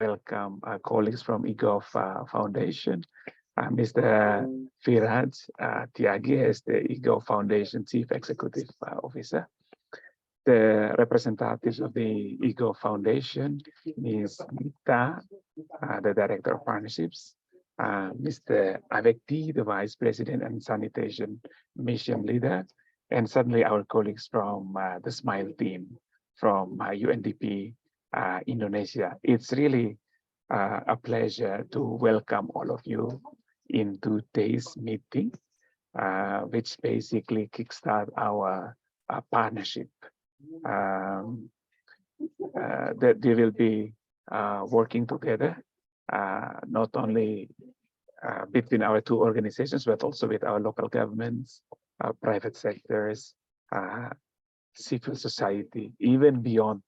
welcome our colleagues from eGov Foundation, Mr. Firaj Tyagi as the eGov Foundation Chief Executive Officer, the representatives of the eGov Foundation, Ms. Nita, the Director of Partnerships, Mr. Avekti, the Vice President and Sanitation Mission Leader, and certainly our colleagues from the SMILE team from UNDP Indonesia. It's really a pleasure to welcome all of you in today's meeting, which basically kickstart our partnership. That we will be working together, not only between our two organizations, but also with our local governments, private sectors, civil society, even beyond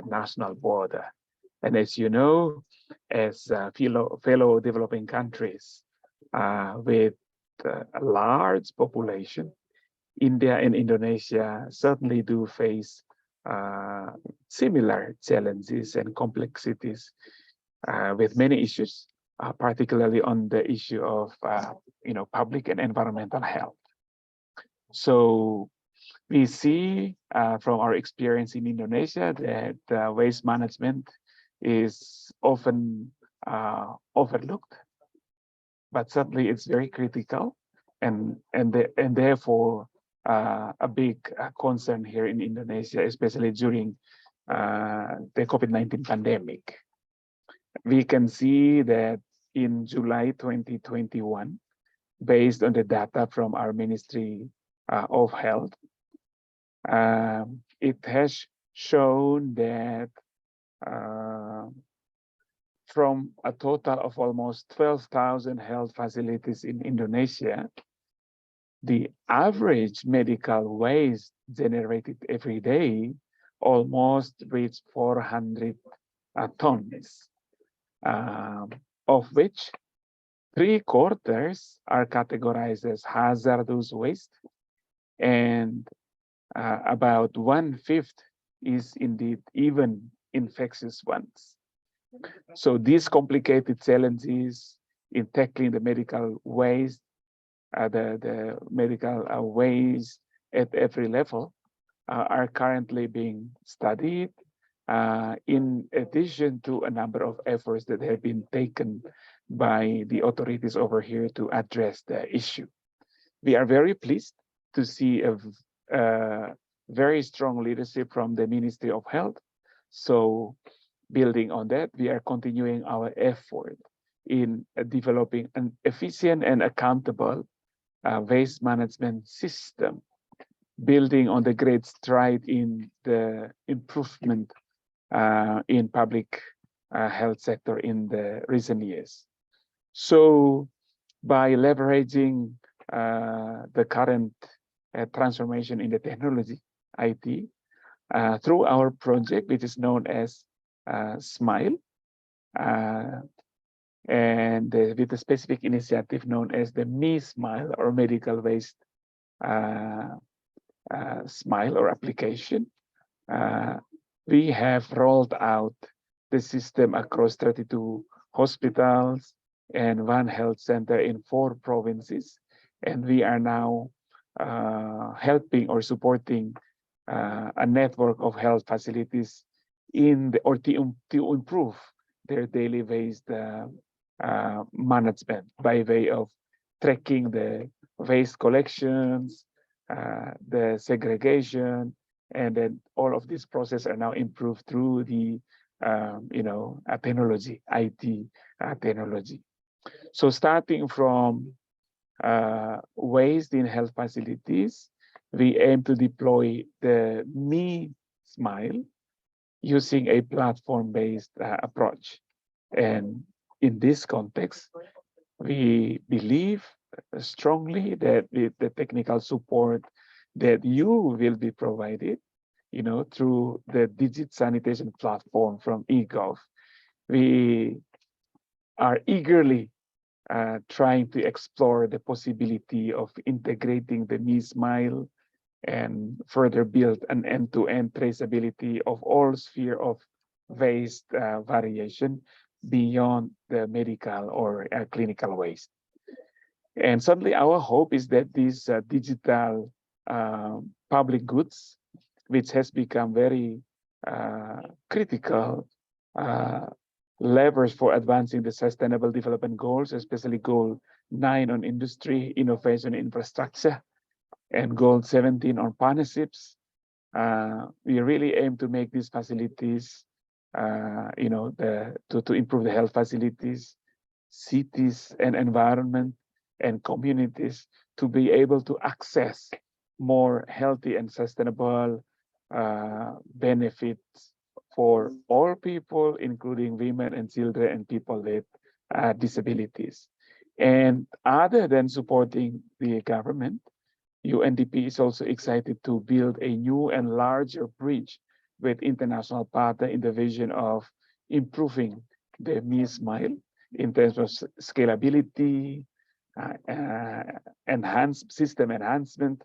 national border. And as you know, as fellow developing countries with a large population, India and Indonesia certainly do face similar challenges and complexities with many issues, particularly on the issue of public and environmental health. So we see from our experience in Indonesia that waste management is often overlooked, but certainly it's very critical and therefore a big concern here in Indonesia, especially during the COVID-19 pandemic. We can see that in July 2021, based on the data from our Ministry of Health, it has shown that from a total of almost 12,000 health facilities in Indonesia, the average medical waste generated every day almost reached 400 tons, of which 3/4 are categorized as hazardous waste, and about 1/5 is indeed even infectious ones. So these complicated challenges in tackling the medical waste, the medical waste at every level are currently being studied, in addition to a number of efforts that have been taken by the authorities over here to address the issue. We are very pleased to see a very strong leadership from the Ministry of Health. So building on that, we are continuing our effort in developing an efficient and accountable waste management system, building on the great stride in the improvement in public health sector in the recent years. So by leveraging the current transformation in the technology, IT, through our project, which is known as SMILE, and with a specific initiative known as the ME-SMILE or medical waste SMILE or application, we have rolled out the system across 32 hospitals and 1 health center in 4 provinces, and we are now helping or supporting a network of health facilities to improve their daily waste management by way of tracking the waste collections, the segregation, and then all of these processes are now improved through the technology, IT technology. So starting from waste in health facilities, we aim to deploy the ME-SMILE using a platform-based approach. And in this context, we believe strongly that with the technical support that you will be provided, through the DIGIT Sanitation platform from eGov, we are eagerly trying to explore the possibility of integrating the ME-SMILE and further build an end-to-end traceability of all sphere of waste variation beyond the medical or clinical waste. And certainly our hope is that these digital public goods, which has become very critical levers for advancing the Sustainable Development Goals, especially Goal 9 on industry, innovation, infrastructure, and Goal 17 on partnerships. We really aim to make these facilities, to improve the health facilities, cities and environment and communities to be able to access more healthy and sustainable benefits for all people, including women and children and people with disabilities. And other than supporting the government, UNDP is also excited to build a new and larger bridge with international partners in the vision of improving the ME-SMILE in terms of scalability, system enhancement,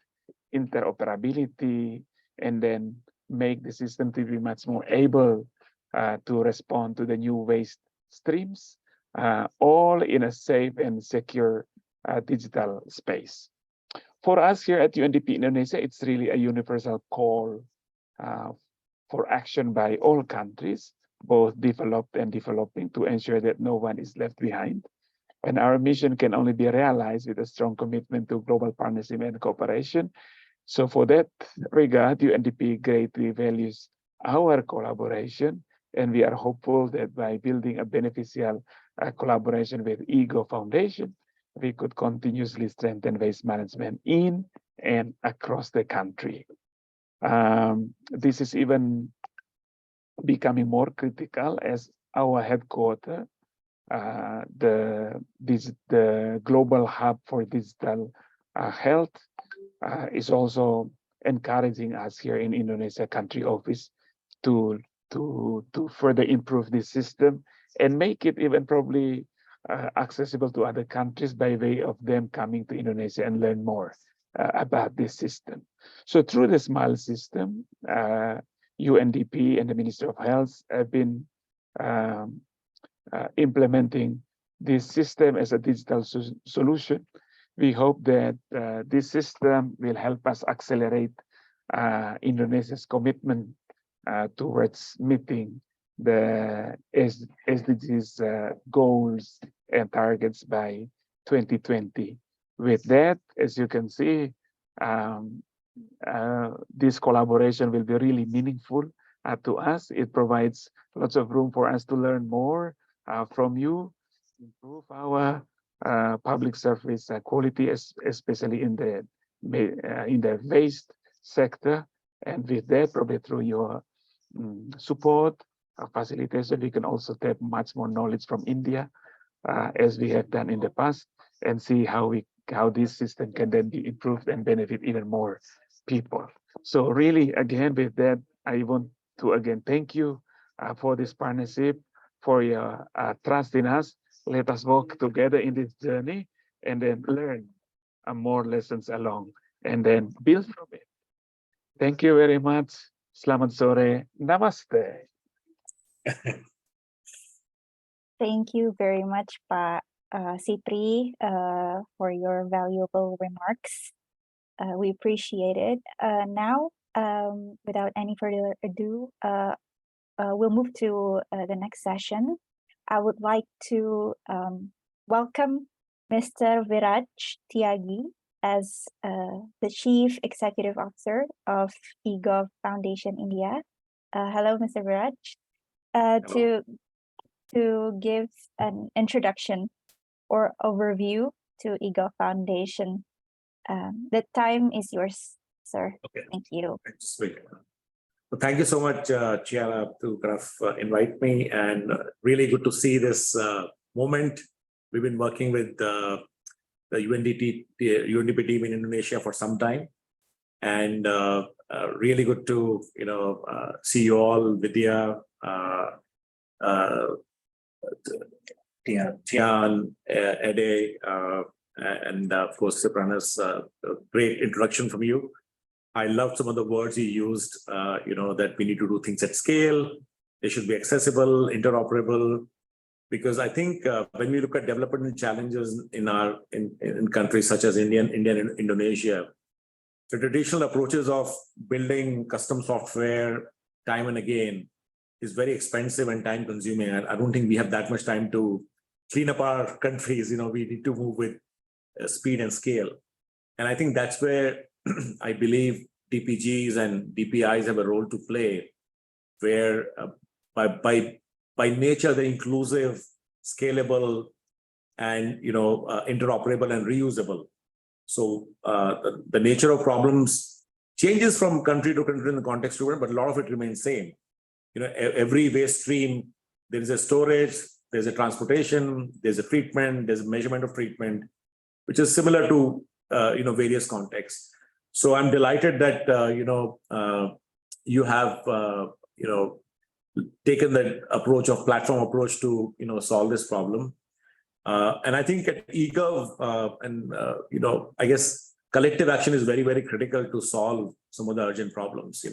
interoperability, and then make the system to be much more able to respond to the new waste streams, all in a safe and secure digital space. For us here at UNDP Indonesia, it's really a universal call for action by all countries, both developed and developing, to ensure that no one is left behind. And our mission can only be realized with a strong commitment to global partnership and cooperation. So for that regard, UNDP greatly values our collaboration, and we are hopeful that by building a beneficial collaboration with eGov Foundation, we could continuously strengthen waste management in and across the country. This is even becoming more critical as our headquarters, the global hub for digital health, is also encouraging us here in Indonesia country office to further improve this system and make it even probably accessible to other countries by way of them coming to Indonesia and learn more about this system. So through the SMILE system, UNDP and the Ministry of Health have been implementing this system as a digital solution. We hope that this system will help us accelerate Indonesia's commitment towards meeting the SDGs goals and targets by 2020. With that, as you can see, this collaboration will be really meaningful to us. It provides lots of room for us to learn more from you, improve our public service quality, especially in the waste sector. And with that, probably through your support, facilitation, we can also tap much more knowledge from India, as we have done in the past, and see how this system can then be improved and benefit even more people. So really, again, with that, I want to again thank you for this partnership, for your trust in us. Let us walk together in this journey and then learn more lessons along and then build from it. Thank you very much. Selamat sore. Namaste. Thank you very much, Pak Sipri, for your valuable remarks. We appreciate it. Now, without any further ado, we'll move to the next session. I would like to welcome Mr. Viraj Tyagi as the Chief Executive Officer of eGov Foundation India. Hello, Mr. Viraj. To give an introduction or overview to eGov Foundation. The time is yours, sir. Okay. Thank you. Just wait. Well, thank you so much, Chiara, to kind of invite me, and really good to see this moment. We've been working with the UNDP team in Indonesia for some time, and really good to see you all, Vidya, Tian, Ede, and of course, Sopranos. Great introduction from you. I loved some of the words you used, that we need to do things at scale. They should be accessible, interoperable. because I think when we look at development challenges in countries such as India and Indonesia, the traditional approaches of building custom software time and again is very expensive and time consuming. I don't think we have that much time to clean up our countries. We need to move with speed and scale. And I think that's where I believe DPGs and DPIs have a role to play, where by nature, they're inclusive, scalable, and interoperable and reusable. So the nature of problems changes from country to country in the context to it, but a lot of it remains same. Every waste stream, there is a storage, there's a transportation, there's a treatment, there's a measurement of treatment, which is similar to various contexts. So I'm delighted that you have taken that approach of platform approach to solve this problem. And I think at eGov, I guess collective action is very, very critical to solve some of the urgent problems.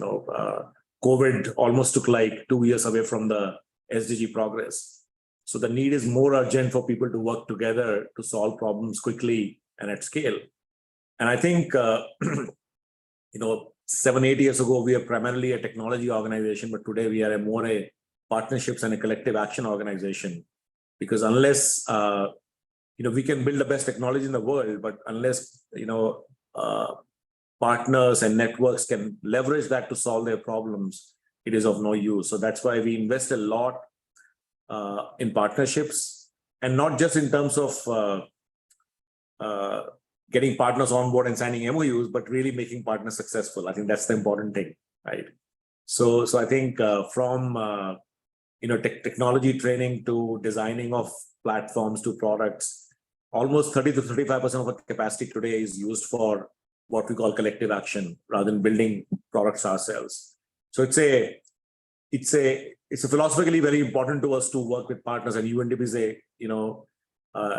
COVID almost took like 2 years away from the SDG progress. So the need is more urgent for people to work together to solve problems quickly and at scale. And I think, 7-8 years ago, we were primarily a technology organization, but today we are more a partnerships and a collective action organization. Because unless, we can build the best technology in the world, but unless, partners and networks can leverage that to solve their problems, it is of no use. So that's why we invest a lot in partnerships, and not just in terms of getting partners on board and signing MOUs, but really making partners successful. I think that's the important thing, right? So I think from technology training to designing of platforms to products, almost 30 to 35% of our capacity today is used for what we call collective action rather than building products ourselves. So it's philosophically very important to us to work with partners, and UNDP is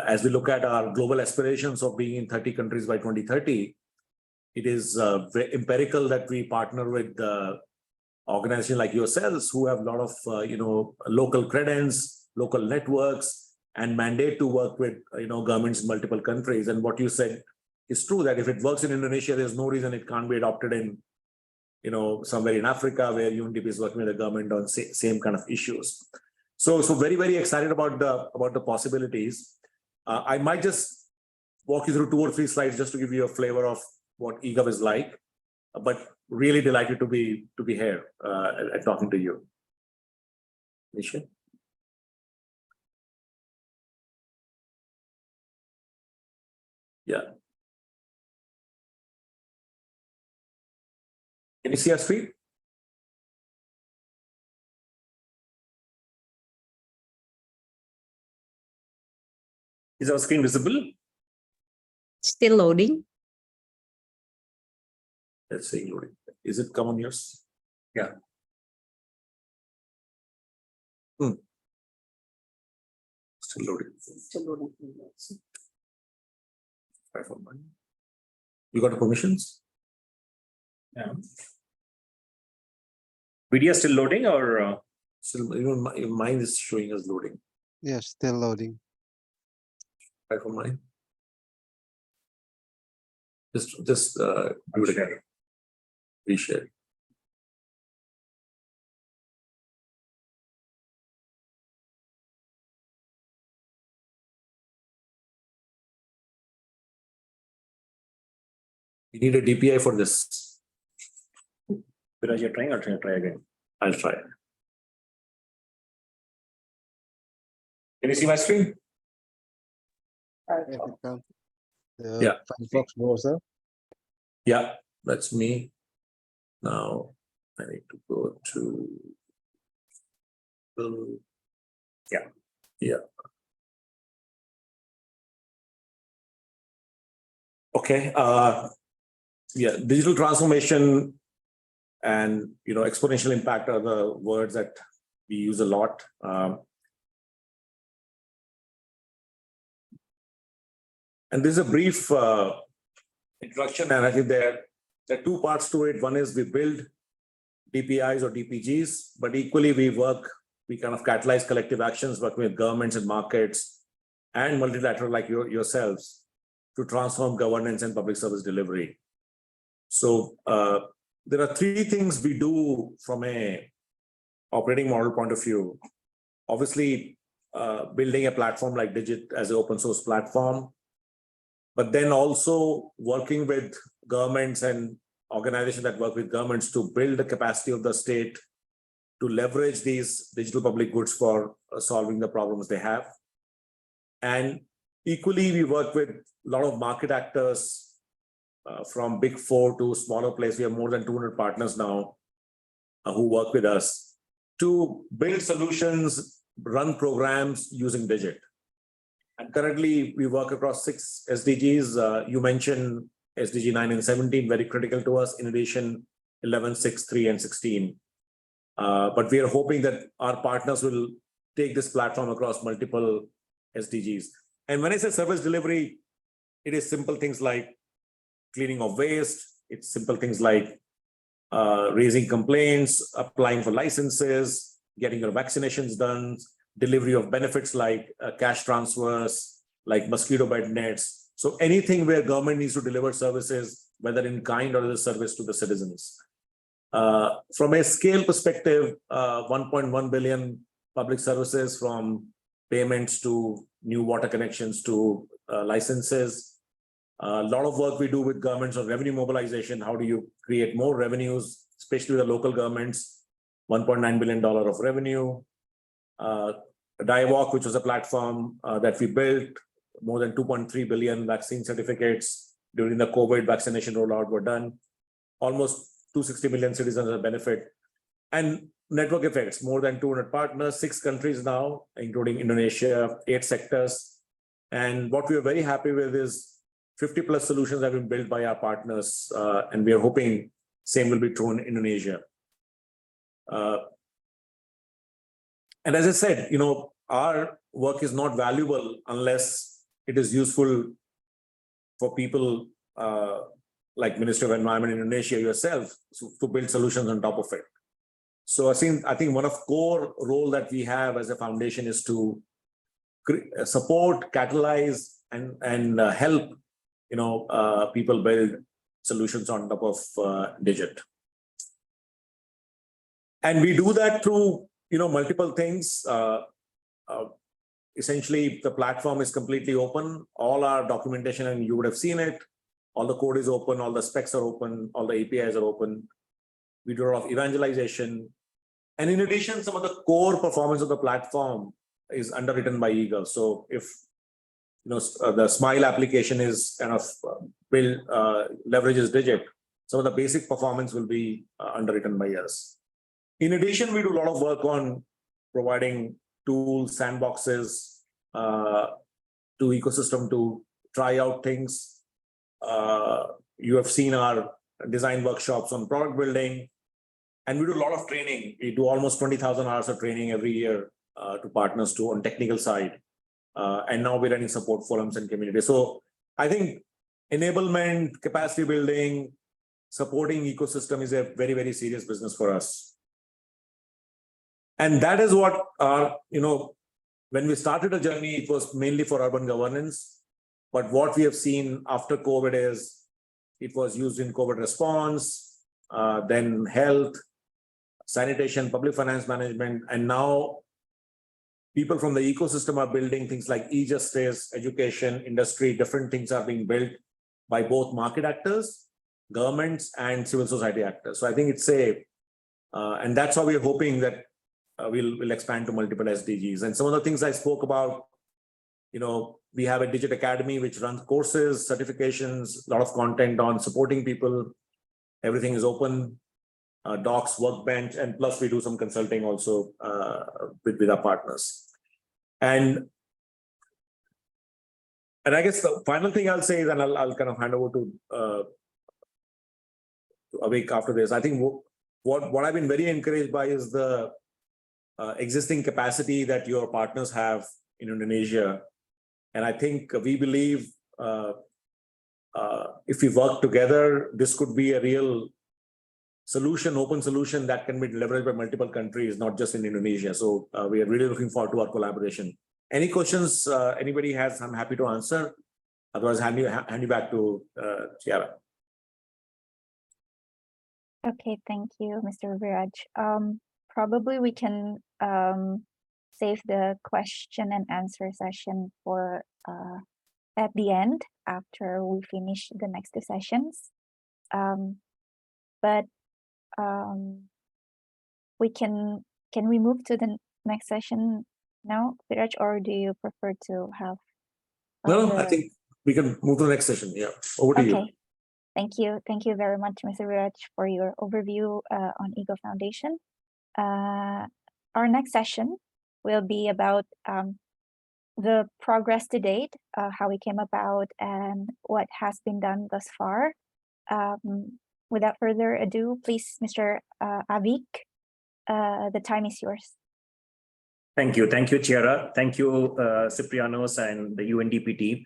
as we look at our global aspirations of being in 30 countries by 2030, it is very empirical that we partner with organizations like yourselves who have a lot of local credence, local networks, and mandate to work with governments in multiple countries. And what you said is true, that if it works in Indonesia, there's no reason it can't be adopted in somewhere in Africa where UNDP is working with the government on same kind of issues. So very, very excited about the possibilities. I might just walk you through 2 or 3 slides just to give you a flavor of what eGov is like, but really delighted to be here and talking to you. Nisha? Yeah. Can you see our screen? Is our screen visible? Still loading. Let's see, loading. Is it come on yours? Yeah. Still loading. Try for mine. You got the permissions? Yeah. Video still loading or? Still, even mine is showing us loading. Yes, still loading. Try for mine. Just do it again. Reshare. You need a DPI for this. Viraj, you're trying or try again? I'll try. Can you see my screen? Yeah. Firefox browser. Yeah, that's me. Now I need to go to. Yeah. Okay. Yeah, digital transformation and exponential impact are the words that we use a lot. And this is a brief introduction, and I think there are 2 parts to it. One is we build DPIs or DPGs, but equally we work we kind of catalyze collective actions, working with governments and markets and multilateral like yourselves to transform governance and public service delivery. So there are three things we do from a operating model point of view. Obviously, building a platform like DIGIT as an open source platform, but then also working with governments and organizations that work with governments to build the capacity of the state to leverage these digital public goods for solving the problems they have. And equally, we work with a lot of market actors from big four to smaller players. We have more than 200 partners now who work with us to build solutions, run programs using DIGIT. And currently, we work across 6 SDGs. You mentioned SDG 9 and 17, very critical to us. In addition, 11, 6, 3, and 16. But we are hoping that our partners will take this platform across multiple SDGs. And when I say service delivery, it is simple things like cleaning of waste. It's simple things like raising complaints, applying for licenses, getting your vaccinations done, delivery of benefits like cash transfers, like mosquito bed nets. So anything where government needs to deliver services, whether in kind or as a service to the citizens. From a scale perspective, 1.1 billion public services, from payments to new water connections to licenses. A lot of work we do with governments on revenue mobilization. How do you create more revenues, especially with the local governments? $1.9 billion of revenue. DIWalk, which was a platform that we built, more than 2.3 billion vaccine certificates during the COVID vaccination rollout were done. Almost 260 million citizens have benefit. And network effects, more than 200 partners, 6 countries now, including Indonesia, 8 sectors. And what we are very happy with is 50 plus solutions have been built by our partners. And we are hoping same will be true in Indonesia. And as I said, our work is not valuable unless it is useful for people like Ministry of Environment in Indonesia, yourself, to build solutions on top of it. So I think one of core role that we have as a foundation is to support, catalyze, and help people build solutions on top of DIGIT. And we do that through multiple things. Essentially, the platform is completely open. All our documentation, and you would have seen it, all the code is open, all the specs are open, all the APIs are open. We do a lot of evangelization. And in addition, some of the core performance of the platform is underwritten by eGov. So if the SMILE application is kind of built, leverages DIGIT, some of the basic performance will be underwritten by us. In addition, we do a lot of work on providing tools, sandboxes to ecosystem to try out things. You have seen our design workshops on product building, and we do a lot of training. We do almost 20,000 hours of training every year to partners too on technical side. And now we're running support forums and community. So I think enablement, capacity building, supporting ecosystem is a very, very serious business for us. And that is what when we started the journey, it was mainly for urban governance. But what we have seen after COVID is it was used in COVID response, then health, sanitation, public finance management, and now people from the ecosystem are building things like e-justice, education, industry, different things are being built by both market actors, governments, and civil society actors. So I think it's and that's how we're hoping that we'll expand to multiple SDGs. And some of the things I spoke about, we have a DIGIT Academy which runs courses, certifications, a lot of content on supporting people. Everything is open, docs, workbench, and plus we do some consulting also with our partners. And I guess the final thing I'll say is, and I'll kind of hand over to Avik after this. I think what I've been very encouraged by is the existing capacity that your partners have in Indonesia. And I think we believe if we work together, this could be a real solution, open solution that can be leveraged by multiple countries, not just in Indonesia. So we are really looking forward to our collaboration. Any questions anybody has, I'm happy to answer. Otherwise, hand you back to Chiara. Okay, thank you, Mr. Viraj. Probably we can save the question and answer session for at the end after we finish the next two sessions. But we can we move to the next session now, Viraj, or do you prefer to have? No, I think we can move to the next session. Yeah, over to you. Okay, thank you. Thank you very much, Mr. Viraj, for your overview on eGov Foundation. Our next session will be about the progress to date, how we came about, and what has been done thus far. Without further ado, please, Mr. Avik, the time is yours. Thank you, Chiara. Thank you, Ciprianos and the UNDP team.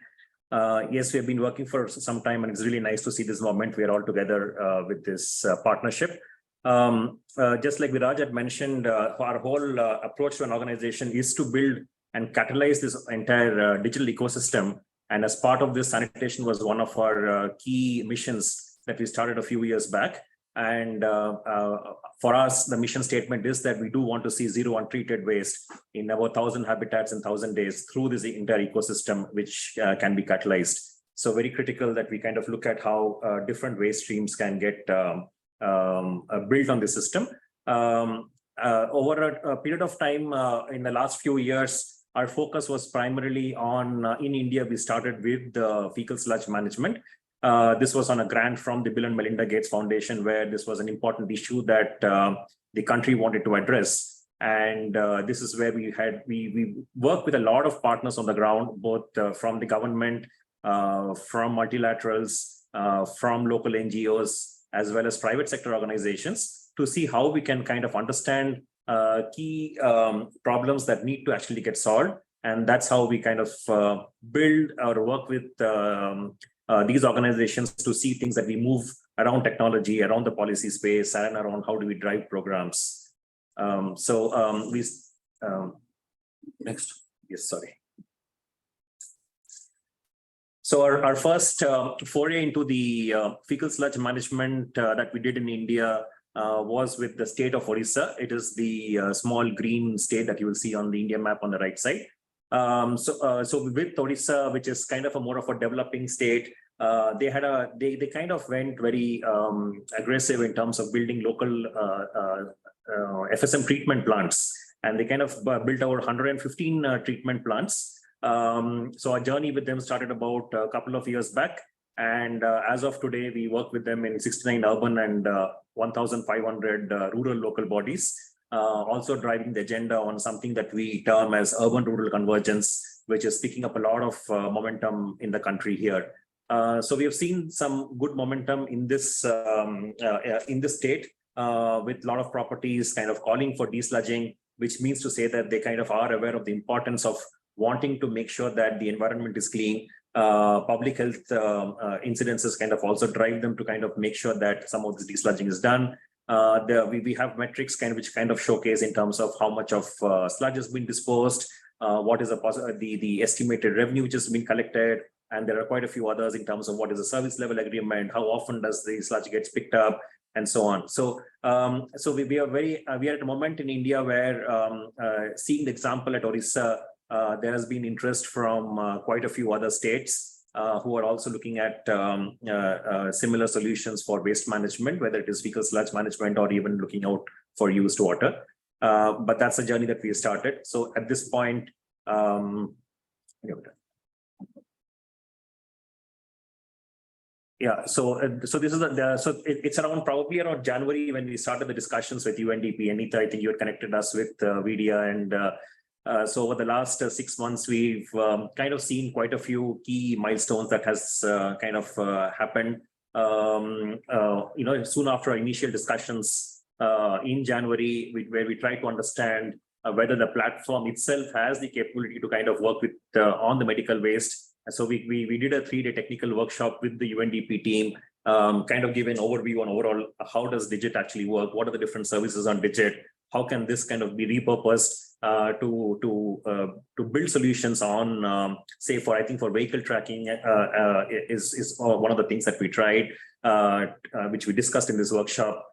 Yes, we have been working for some time, and it's really nice to see this moment. We are all together with this partnership. Just like Viraj had mentioned, our whole approach to an organization is to build and catalyze this entire digital ecosystem. And as part of this, sanitation was one of our key missions that we started a few years back. And for us, the mission statement is that we do want to see zero untreated waste in about 1,000 habitats in 1,000 days through this entire ecosystem, which can be catalyzed. So very critical that we kind of look at how different waste streams can get built on the system. Over a period of time in the last few years, our focus was primarily on, in India, we started with the fecal sludge management. This was on a grant from the Bill and Melinda Gates Foundation, where this was an important issue that the country wanted to address. And this is where we work with a lot of partners on the ground, both from the government, from multilaterals, from local NGOs, as well as private sector organizations, to see how we can kind of understand key problems that need to actually get solved. And that's how we kind of build or work with these organizations to see things that we move around technology, around the policy space, and around how do we drive programs. Next. Yes, sorry. So our first foray into the fecal sludge management that we did in India was with the state of Odisha. It is the small green state that you will see on the India map on the right side. So with Odisha, which is kind of a more of a developing state, they kind of went very aggressive in terms of building local FSM treatment plants, and they kind of built over 115 treatment plants. So our journey with them started about a couple of years back, and as of today, we work with them in 69 urban and 1,500 rural local bodies. Also driving the agenda on something that we term as urban-rural convergence, which is picking up a lot of momentum in the country here. So we have seen some good momentum in this state with a lot of properties kind of calling for desludging, which means to say that they kind of are aware of the importance of wanting to make sure that the environment is clean. Public health incidences kind of also drive them to kind of make sure that some of this desludging is done. We have metrics which kind of showcase in terms of how much of sludge has been disposed, what is the estimated revenue which has been collected, and there are quite a few others in terms of what is the service level agreement, how often does the sludge gets picked up, and so on. So we are at a moment in India where seeing the example at Odisha, there has been interest from quite a few other states who are also looking at similar solutions for waste management, whether it is fecal sludge management or even looking out for used water. But that's a journey that we started. So at this point, yeah, so this is it's probably around January when we started the discussions with UNDP. Anita, I think you had connected us with Vidya, and so over the last 6 months, we've kind of seen quite a few key milestones that has kind of happened. Soon after our initial discussions in January, where we try to understand whether the platform itself has the capability to kind of work with on the medical waste. So we did a 3-day technical workshop with the UNDP team kind of give an overview on overall how does DIGIT actually work, what are the different services on DIGIT, how can this kind of be repurposed to build solutions on, say, I think for vehicle tracking is one of the things that we tried, which we discussed in this workshop.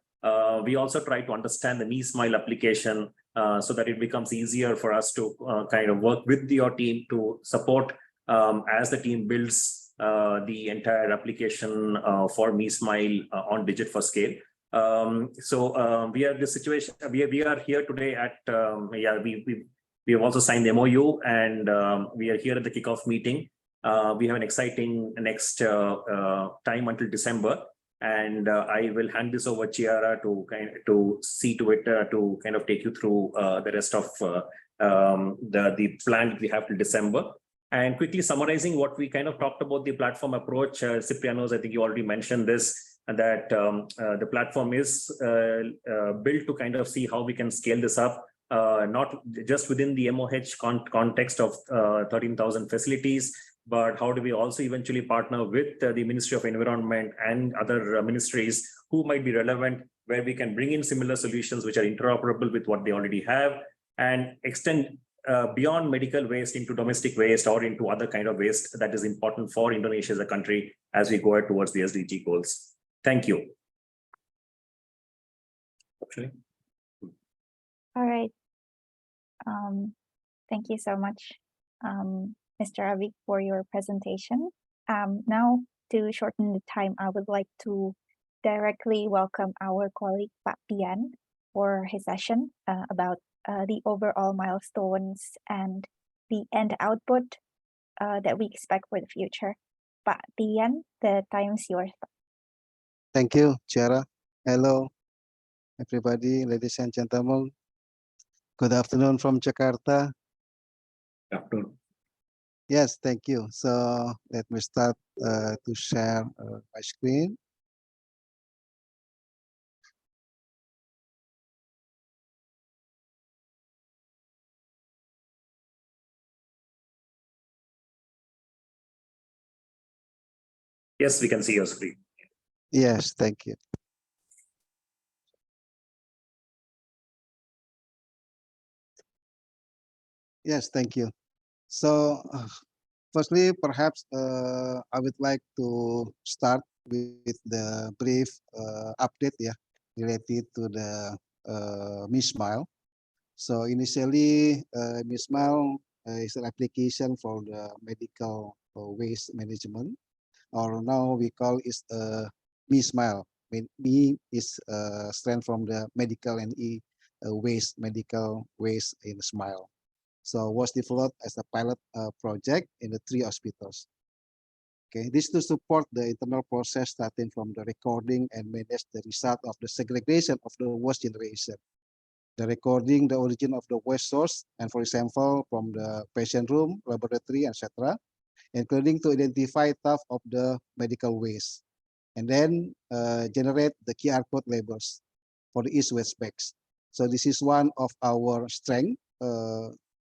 We also try to understand the ME-SMILE application so that it becomes easier for us to kind of work with your team to support as the team builds the entire application for ME-SMILE on DIGIT for scale. We are the situation. We are here today at we have also signed the MoU, and we are here at the kickoff meeting. We have an exciting next time until December. And I will hand this over Chiara to see to it to kind of take you through the rest of the plan that we have till December. And quickly summarizing what we kind of talked about the platform approach, Ciprianos, I think you already mentioned this, that the platform is built to kind of see how we can scale this up, not just within the MOH context of 13,000 facilities, but how do we also eventually partner with the Ministry of Environment and other ministries who might be relevant, where we can bring in similar solutions which are interoperable with what they already have, and extend beyond medical waste into domestic waste or into other kind of waste that is important for Indonesia as a country as we go towards the SDG goals. Thank you. Okay. All right. Thank you so much, Mr. Avik, for your presentation. Now, to shorten the time, I would like to directly welcome our colleague Pak Tian for his session about the overall milestones and the end output that we expect for the future. Pak Tian, the time is yours. Thank you, Chiara. Hello, everybody, ladies and gentlemen. Good afternoon from Jakarta. Good afternoon. Yes, thank you. So let me start to share my screen. Yes, we can see your screen. Yes, thank you. Yes, thank you. So firstly, perhaps I would like to start with the brief update related to the ME-SMILE. So initially, ME-SMILE is an application for the medical waste management, or now we call it ME-SMILE. Me is strength from the medical and waste, medical waste in SMILE. So was developed as a pilot project in the 3 hospitals. Okay, this to support the internal process starting from the recording and manage the result of the segregation of the waste generation. The recording the origin of the waste source, and for example, from the patient room, laboratory, etc., including to identify type of the medical waste, and then generate the QR code labels for each waste bags. So this is one of our strength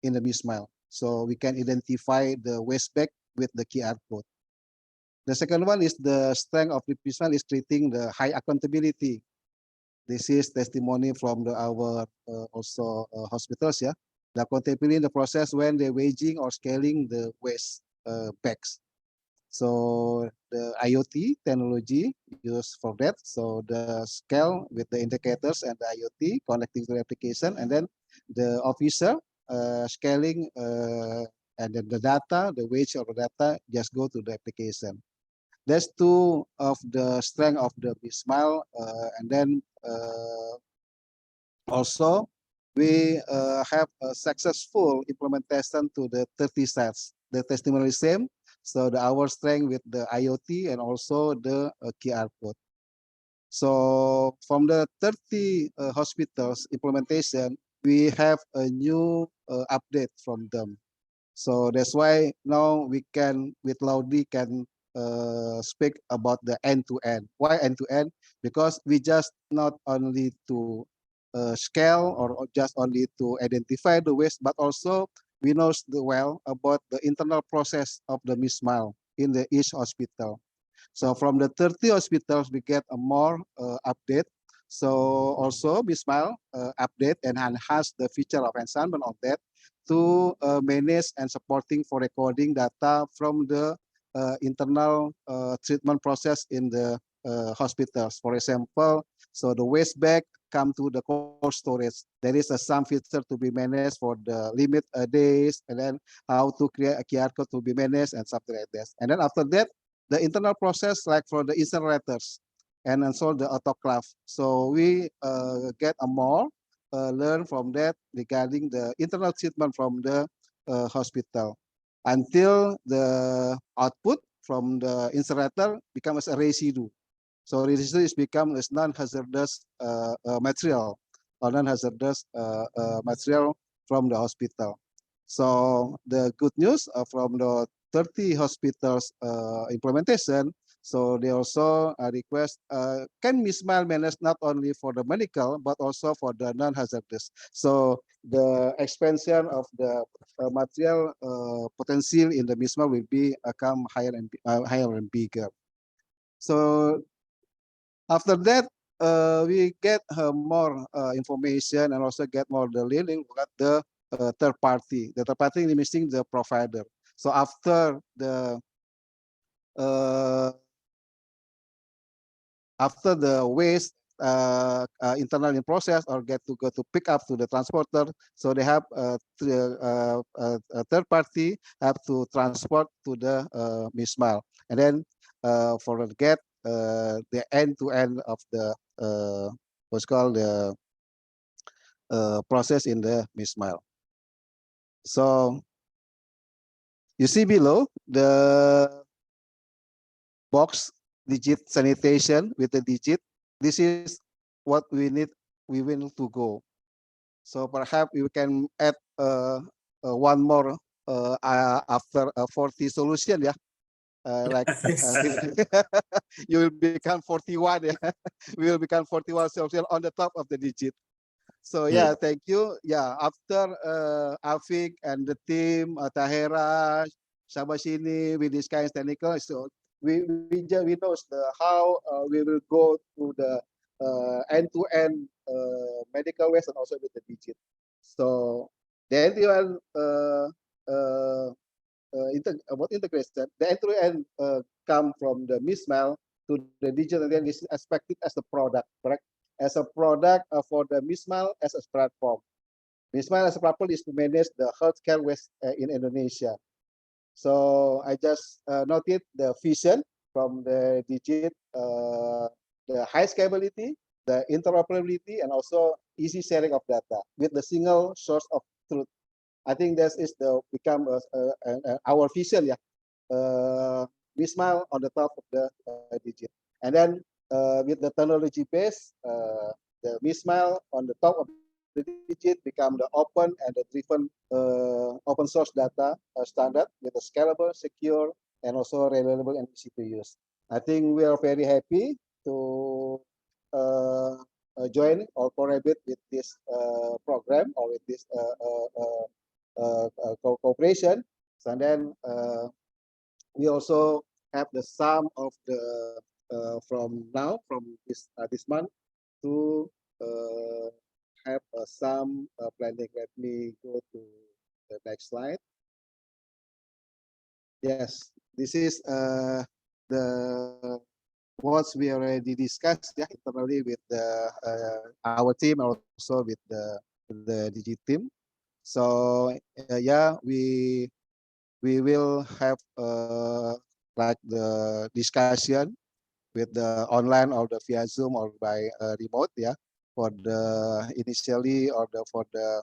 in the ME-SMILE. So we can identify the waste bag with the QR code. The second one is the strength of the ME-SMILE is creating the high accountability. This is testimony from our also hospitals, the accountability in the process when they're waging or scaling the waste bags. So the IoT technology used for that. So the scale with the indicators and the IoT connecting to the application, and then the officer scaling and then the data, the weight of the data just go to the application. That's two of the strength of the ME-SMILE, and then also we have a successful implementation to the 30 sites. The testimony is same. So our strength with the IoT and also the QR code. So from the 30 hospitals implementation, we have a new update from them. So that's why now we can, with loudly, can speak about the end-to-end. Why end-to-end? Because we just not only to scale or just only to identify the waste, but also we know well about the internal process of the ME-SMILE in the each hospital. So from the 30 hospitals, we get a more update. So also ME-SMILE update and enhance the feature of enhancement of that to manage and supporting for recording data from the internal treatment process in the hospitals. For example, so the waste bag come to the cold storage. There is some feature to be managed for the limit days, and then how to create a QR code to be managed and something like that. And then after that, the internal process like for the incinerators and also the autoclave. So we get a more learn from that regarding the internal treatment from the hospital until the output from the incinerator becomes a residue. So residue is become as non-hazardous material or non-hazardous material from the hospital. So the good news from the 30 hospitals implementation, so they also request, can ME-SMILE manage not only for the medical, but also for the non-hazardous. So the expansion of the material potential in the ME-SMILE will become higher and bigger. So after that, we get more information and also get more the learning about the third party. The third party missing the provider. So after the waste internal in process or get to go to pick up to the transporter, so they have a third party have to transport to the ME-SMILE, and then for the get the end-to-end of the what's called the process in the ME-SMILE. So you see below the box DIGIT sanitation with the digit. This is what we need. We will to go. So perhaps we can add one more after 40 solution. Yeah. Like you will become 41. Yeah, we will become 41 solution on the top of the digit. So yeah, thank you. Yeah, after Afik and the team, Tahera, Shabashini, we discuss technical. So we know how we will go to the end-to-end medical waste and also with the digit. So the end-to-end about integration, the end-to-end come from the ME-SMILE to the digital, and then this is expected as a product, correct? As a product for the ME-SMILE as a platform. ME-SMILE as a platform is to manage the healthcare waste in Indonesia. So I just noted the vision from the digit, the high scalability, the interoperability, and also easy sharing of data with the single source of truth. I think this is the become our vision, yeah. ME-SMILE on the top of the digit, and then with the technology base, the ME-SMILE on the top of the digit become the open and the driven open source data standard with a scalable, secure, and also reliable and easy to use. I think we are very happy to join or collaborate with this program or with this cooperation. So, and then we also have the sum of the from this month to have some planning. Let me go to the next slide. Yes, this is the what we already discussed, yeah, internally with our team, also with the DIGIT team. So yeah, we will have like the discussion with the online or the via Zoom or by remote, yeah, for the initially or for the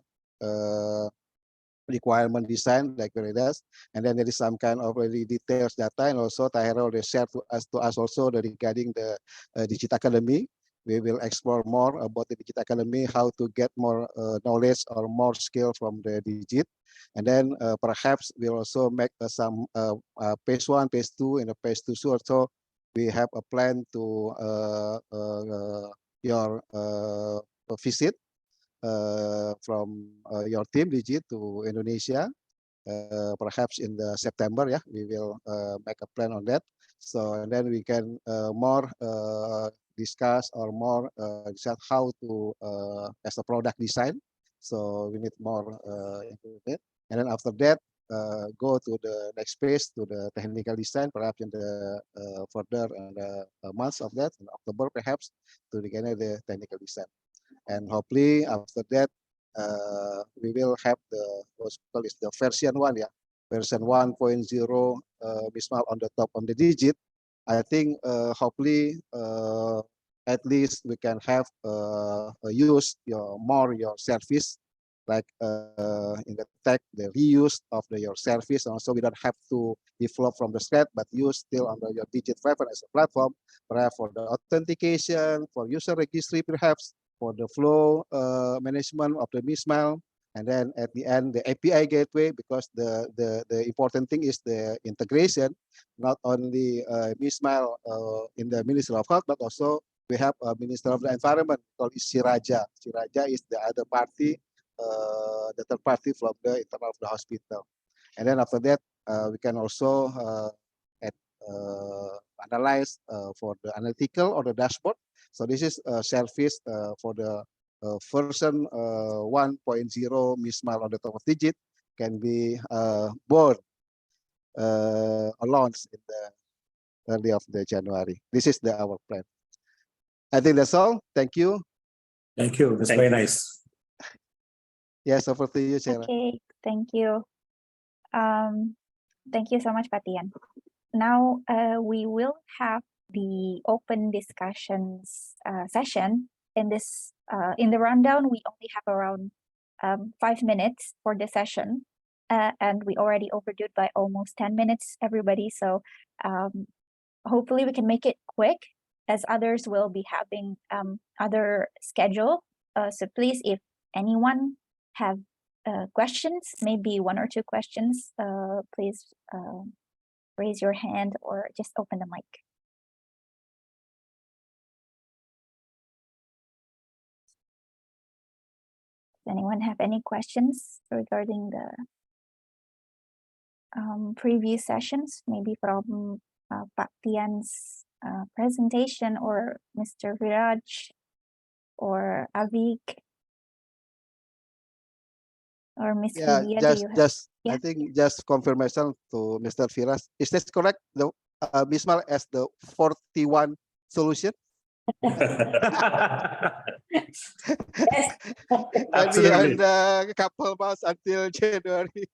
requirement design like it is, and then there is some kind of really details data, and also Tahera already shared to us also regarding the DIGIT Academy. We will explore more about the DIGIT Academy, how to get more knowledge or more skill from the DIGIT, and then perhaps we'll also make some phase 1, phase 2, and a phase 2 also. We have a plan to your visit from your team DIGIT to Indonesia perhaps in the September. Yeah, we will make a plan on that. So and then we can more discuss or more decide how to as a product design. So we need more into that. And then after that, go to the next phase, to the technical design, perhaps in the further months of that, in October perhaps, to begin the technical design. And hopefully after that, we will have the what's called is the version 1, yeah, version 1.0 ME-SMILE on the top of the digit. I think hopefully at least we can have use your service, like in the tech, the reuse of your service. Also, we don't have to develop from the scratch, but use still under your digit reference as a platform, perhaps for the authentication, for user registry, perhaps for the flow management of the ME-SMILE. And then at the end, the API gateway, because the important thing is the integration, not only ME-SMILE in the Ministry of Health, but also we have a Minister of the Environment called Siraja. Siraja is the other party, the third party from the internal of the hospital. And then after that, we can also analyze for the analytical or the dashboard. So this is a service for the version 1.0 ME-SMILE on the top of digit can be born launched in the early of the January. This is our plan. I think that's all. Thank you. Thank you. That's very nice. Yes, over to you, Sarah. Okay, thank you. Thank you so much, Pak Tian. Now we will have the open discussions session. In this in the rundown, we only have around 5 minutes for the session, and we already overdue by almost 10 minutes, everybody. So hopefully we can make it quick, as others will be having other schedule. So please, if anyone have questions, maybe 1 or 2 questions, please raise your hand or just open the mic. Does anyone have any questions regarding the previous sessions, maybe from Pak Tian's presentation, or Mr. Viraj, or Avik, or Miss Vidya? I think just confirmation to Mr. Viraj. Is this correct? The ME-SMILE as the 41 solution? Maybe in a couple months until January.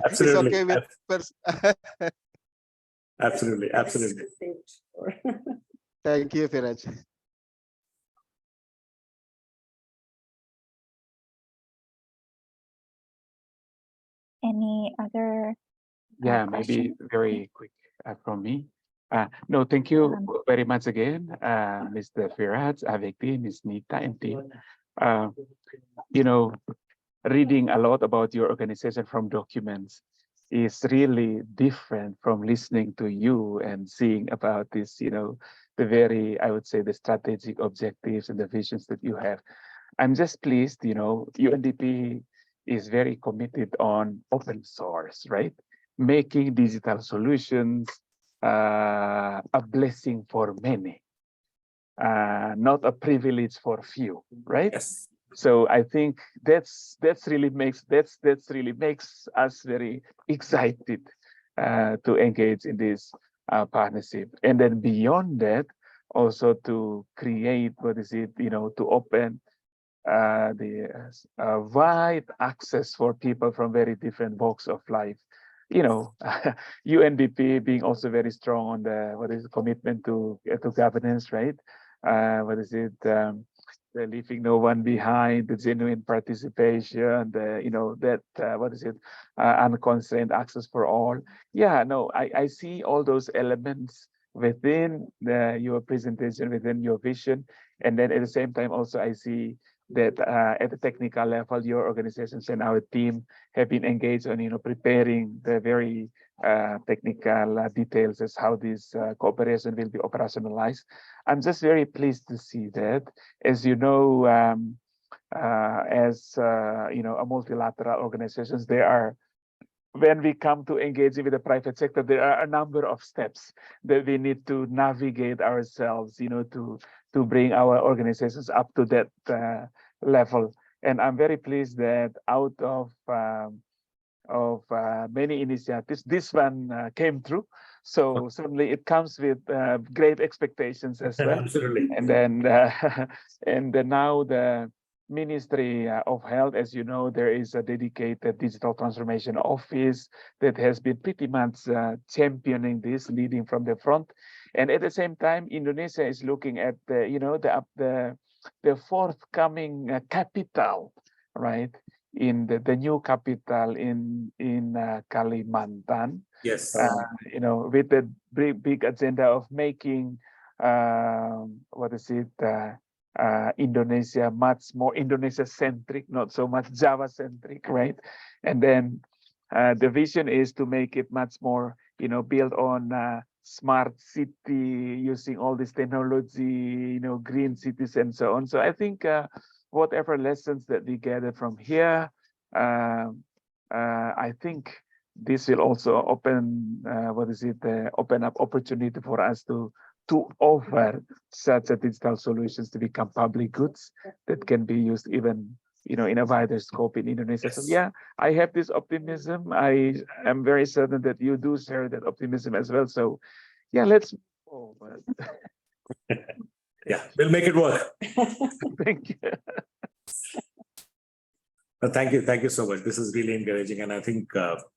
Absolutely. It's okay with first. Absolutely. Thank you, Viraj. Any other maybe very quick from me. No, thank you very much again, Mr. Viraj, Avik, Ms. Nita, and team. You know, reading a lot about your organization from documents is really different from listening to you and seeing about this, you know, the very, I would say, the strategic objectives and the visions that you have. I'm just pleased, you know, UNDP is very committed on open source, right? Making digital solutions a blessing for many, not a privilege for few, right? Yes. So I think that's really makes us very excited to engage in this partnership, and then beyond that, also to create to open the wide access for people from very different walks of life. You know, UNDP being also very strong on the commitment to governance, right? The leaving no one behind, the genuine participation, unconstrained access for all. Yeah, no, I see all those elements within your presentation, within your vision, and then at the same time also I see that at the technical level, your organizations and our team have been engaged on preparing the very technical details as how this cooperation will be operationalized. I'm just very pleased to see that. As you know, a multilateral organizations, there are when we come to engaging with the private sector, there are a number of steps that we need to navigate ourselves, to bring our organizations up to that level. And I'm very pleased that out of many initiatives, this one came through. So certainly it comes with great expectations as well. Absolutely. And then now the Ministry of Health, as you know, there is a dedicated digital transformation office that has been pretty much championing this, leading from the front. And at the same time, Indonesia is looking at the forthcoming capital, right? In the new capital in Kalimantan. Yes. With the big agenda of making Indonesia much more Indonesia-centric, not so much Java-centric, right? And then the vision is to make it much more, built on smart city, using all this technology, green cities and so on. So I think whatever lessons that we gather from here, I think this will also open open up opportunity for us to offer such a digital solutions to become public goods that can be used even in a wider scope in Indonesia. So yeah, I have this optimism. I am very certain that you do share that optimism as well. So yeah, let's move forward. Yeah, we'll make it work. Thank you. Thank you so much. This is really encouraging, and I think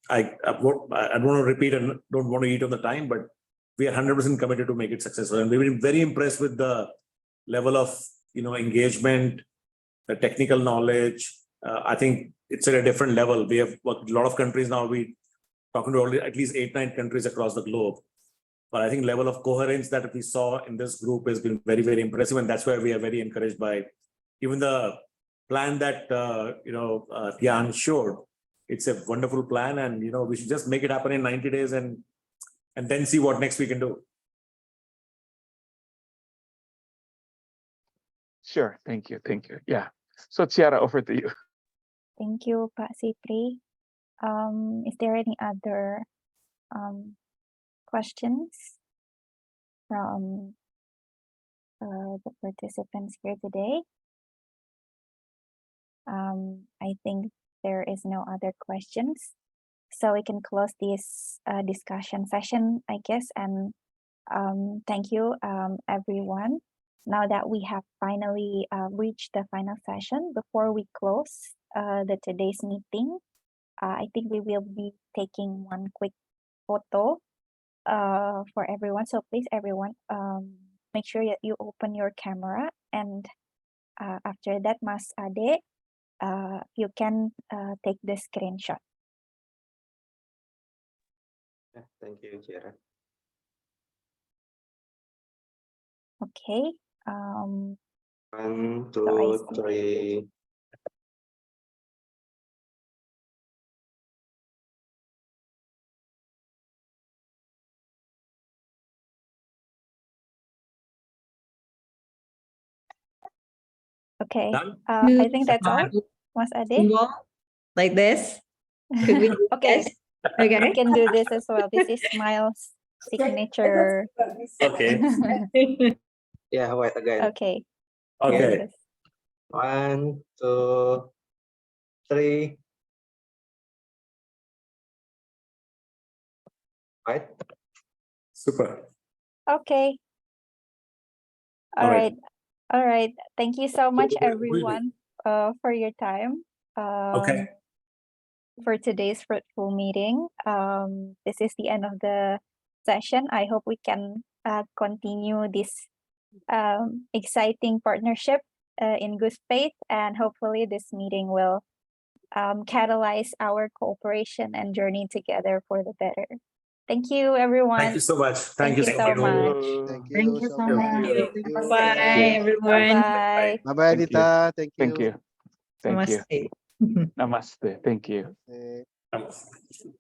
I don't want to repeat and don't want to eat on the time, but we are 100% committed to make it successful, and we've been very impressed with the level of engagement, the technical knowledge. I think it's at a different level. We have worked with a lot of countries now. We talking to already at least 8-9 countries across the globe. But I think level of coherence that we saw in this group has been very, very impressive, and that's why we are very encouraged by even the plan that Tian showed. It's a wonderful plan, and we should just make it happen in 90 days and then see what next we can do. Sure. Thank you. Yeah. So Tiara, over to you. Thank you, Pak Sipri. Is there any other questions from the participants here today? I think there is no other questions. So we can close this discussion session, I guess. And thank you, everyone. Now that we have finally reached the final session, before we close today's meeting, I think we will be taking one quick photo for everyone. So please, everyone, make sure that you open your camera. And after that, Mas Ade, you can take the screenshot. Thank you, Tiara. Okay. 1, So I 2, 3. Okay. Done? I think that's all, Mas Ade. Symbol like this. Could we do Okay. this? We Okay. can do this as well. This is Smile's signature. Okay. Yeah, wait again. Okay. Okay. 1, 2, 3. Right? Super. Okay. All All right. right. All right. Thank you so much, Who will do? everyone, for your time. Okay. For today's fruitful meeting. This is the end of the session. I hope we can continue this exciting partnership in good faith, and hopefully this meeting will catalyze our cooperation and journey together for the better. Thank you, everyone. Thank you so much. Thank you you so so much. much. Thank you Thank you so so much. much. Thank you. Bye, everyone. Bye. Bye-bye, Thank you. Dita. Thank you. Thank you. Thank you. Namaste. Namaste. Thank you. Eh, Namaste.